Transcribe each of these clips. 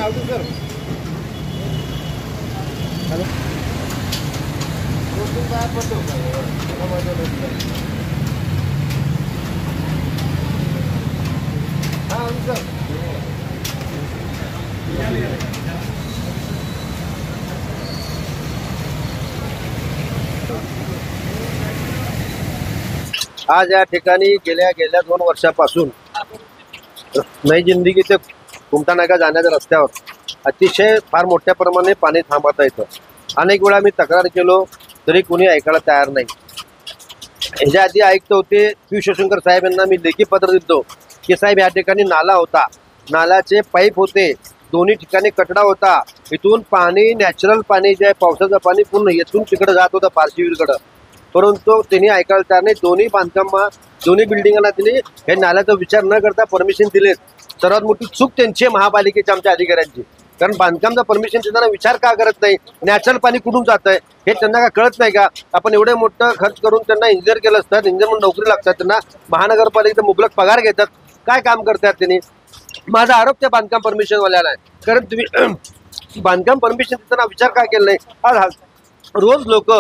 आज या ठिकाणी गेल्या 2 वर्षापासून नई जिंदगी ते कुमठानाका जाण्याच्या रस्त्यावर अतिशय फार मोठ्या प्रमाणे पाणी थांबत आहे. अनेक वेळा मी तक्रार केलो तरी कोणी ऐकायला तयार नाही. ह्याच्या आधी ऐकत होते पी शिवशंकर साहेब यांना मी लेखी पत्र दिलतो की साहेब या ठिकाणी नाला होता, नाल्याचे पाईप होते, दोन्ही ठिकाणी कचरा होता, इथून पाणी नॅचरल पाणी जे आहे पावसाचं पाणी पूर्ण येथून तिकडे जात होतं पारशीवीरकडं, परंतु त्यांनी ऐकायला तयार नाही. दोन्ही बांधकामा दोन्ही बिल्डिंगांना त्यांनी हे नाल्याचा विचार न करता परमिशन दिलेत. सर्वात मोठी चूक त्यांची आहे महापालिकेच्या आमच्या अधिकाऱ्यांची. कारण बांधकामचा परमिशन देताना विचार का करत नाही, नॅचरल पाणी कुठून जात आहे हे त्यांना का कळत नाही का? आपण एवढे मोठं खर्च करून त्यांना इंजिनियर केलं असतात, इंजिनियर म्हणून नोकरी लागतात, त्यांना महानगरपालिकेचा मुबलक पगार घेतात, काय काम करतात त्यांनी? माझा आरोप त्या बांधकाम परमिशनवाल्याला आहे. कारण तुम्ही बांधकाम परमिशन देताना विचार का केला नाही? आज रोज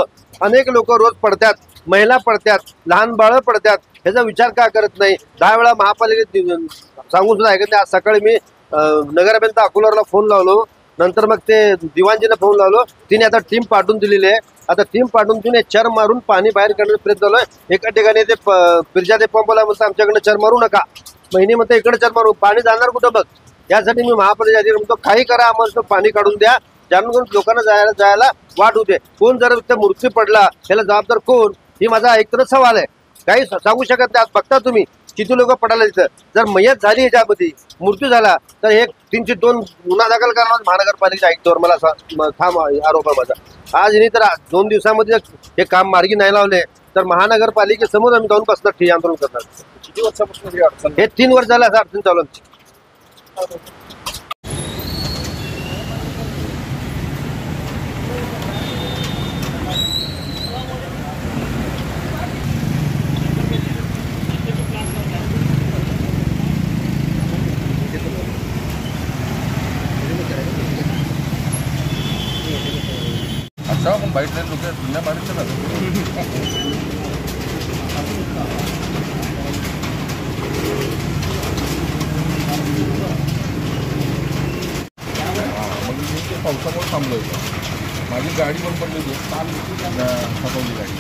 अनेक लोक रोज पडतात, महिला पडतात, लहान बाळं पडतात, ह्याचा विचार का करत नाही? 10 वेळा महापालिकेत सांगून सुद्धा ऐकत नाही. आज सकाळी मी नगराभियंता अकोलारला फोन लावलो, नंतर मग ते दिवाणजीला फोन लावलो, तिने आता टीम पाठवून दिलेली आहे. आता टीम पाठवून तिने चर मारून पाणी बाहेर काढण्याचा प्रयत्न चालू आहे. एका ठिकाणी ते फिरजा ते पंपला म्हणतं आमच्याकडनं चर मारू नका, महिने म्हणते इकडे चर मारू, पाणी जाणार कुठं बघ? यासाठी मी महापालिका अधिकारी म्हणतो काही करा, आम्हाला पाणी काढून द्या, ज्यानुसार लोकांना जायला वाट होते. कोण जर त्या मृत्यू पडला त्याला जबाबदार कोण, ही माझा एकतर सवाल आहे. काही सांगू शकत नाही. आज बघता तुम्ही किती लोक पडायला तिथं. जर मयत झाली याच्यामध्ये मृत्यू झाला तर हे 302 गुन्हा दाखल करणार महानगरपालिकेच्या आयुक्तावर. मला ठाम आरोप आहे माझा. आज यांनी तर 2 दिवसामध्ये हे काम मार्गी नाही लावले तर महानगरपालिकेसमोर आम्ही जाऊन बसणार, ठिय्या आंदोलन करणार. किती वर्षापासून हे 3 वर्ष झालं असं अडचण चालू आहे. अच्छा हम बाइट लाइन लोग दुनिया बाहर चला मग मी ते पावसामुळे थांबलो होतो. माझी गाडी पण पडली होती, काल हटवली गाडी.